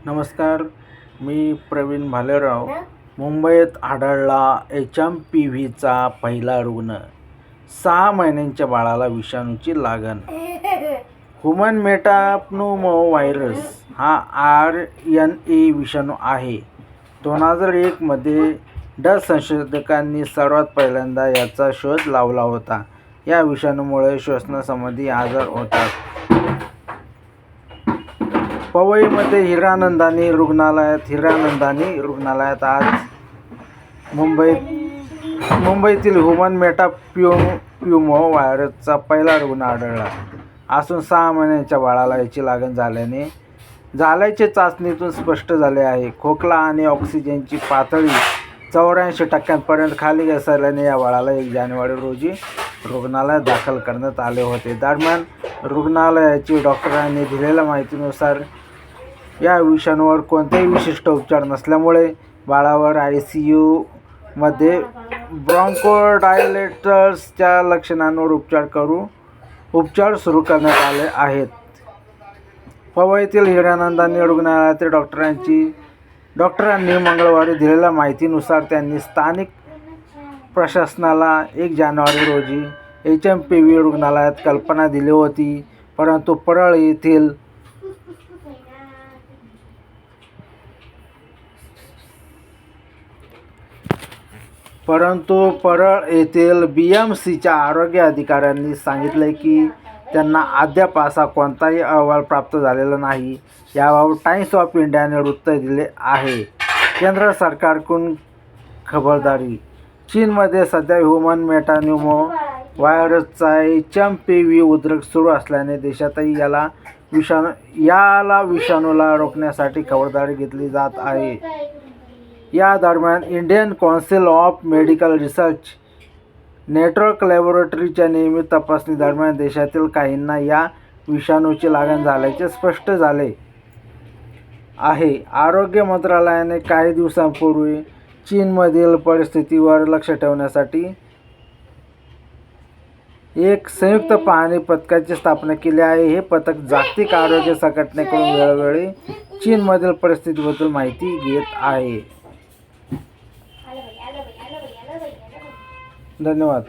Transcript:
नमस्कार, मी प्रवीण भालेराव. मुंबईत आढळला HMPVचा पहिला रुग्ण. 6 महिन्यांच्या बाळाला विषाणूची लागण. ह्यूमन मेटाप्न्युमो व्हायरस हा RNA विषाणू आहे. 2001 मध्ये डच संशोधकांनी सर्वात पहिल्यांदा याचा शोध लावला होता. या विषाणूमुळे श्वसनासंबंधी आजार होतात. पवईमध्ये हिरानंदानी रुग्णालयात आज मुंबईतील ह्यूमन मेटाप्न्युमो व्हायरसचा पहिला रुग्ण आढळला असून 6 महिन्यांच्या बाळाला याची लागण झाल्याचे चाचणीतून स्पष्ट झाले आहे. खोकला आणि ऑक्सिजनची पातळी 84% पर्यंत खाली घसरल्याने या बाळाला 1 जानेवारी रोजी रुग्णालयात दाखल करण्यात आले होते. दरम्यान रुग्णालयाच्या डॉक्टरांनी दिलेल्या माहितीनुसार या विषाणूवर कोणतेही विशिष्ट उपचार नसल्यामुळे बाळावर ICU मध्ये ब्रॉन्कोडायलेटर्सच्या लक्षणांवर उपचार सुरू करण्यात आले आहेत. पवईतील हिरानंदानी रुग्णालयातील डॉक्टरांनी मंगळवारी दिलेल्या माहितीनुसार त्यांनी स्थानिक प्रशासनाला 1 जानेवारी रोजी HMPV रुग्णालयात कल्पना दिली होती. परंतु परळ येथील BMCच्या आरोग्य अधिकाऱ्यांनी सांगितले की त्यांना अद्याप असा कोणताही अहवाल प्राप्त झालेला नाही. याबाबत टाइम्स ऑफ इंडियाने वृत्त दिले आहे. केंद्र सरकारकडून खबरदारी. चीनमध्ये सध्या ह्यूमन मेटाप्न्युमो व्हायरसचा HMPV उद्रेक सुरू असल्याने देशातही याला विषाणूला रोखण्यासाठी खबरदारी घेतली जात आहे. या दरम्यान Indian Council of Medical Research network लॅबोरेटरीच्या नियमित तपासणी दरम्यान देशातील काहींना या विषाणूची लागण झाल्याचे स्पष्ट झाले आहे. आरोग्य मंत्रालयाने काही दिवसांपूर्वी चीनमधील परिस्थितीवर लक्ष ठेवण्यासाठी एक संयुक्त पाहणी पथकाची स्थापना केली आहे. हे पथक जागतिक आरोग्य संघटनेकडून वेळोवेळी चीनमधील परिस्थितीबद्दल माहिती घेत आहे. धन्यवाद.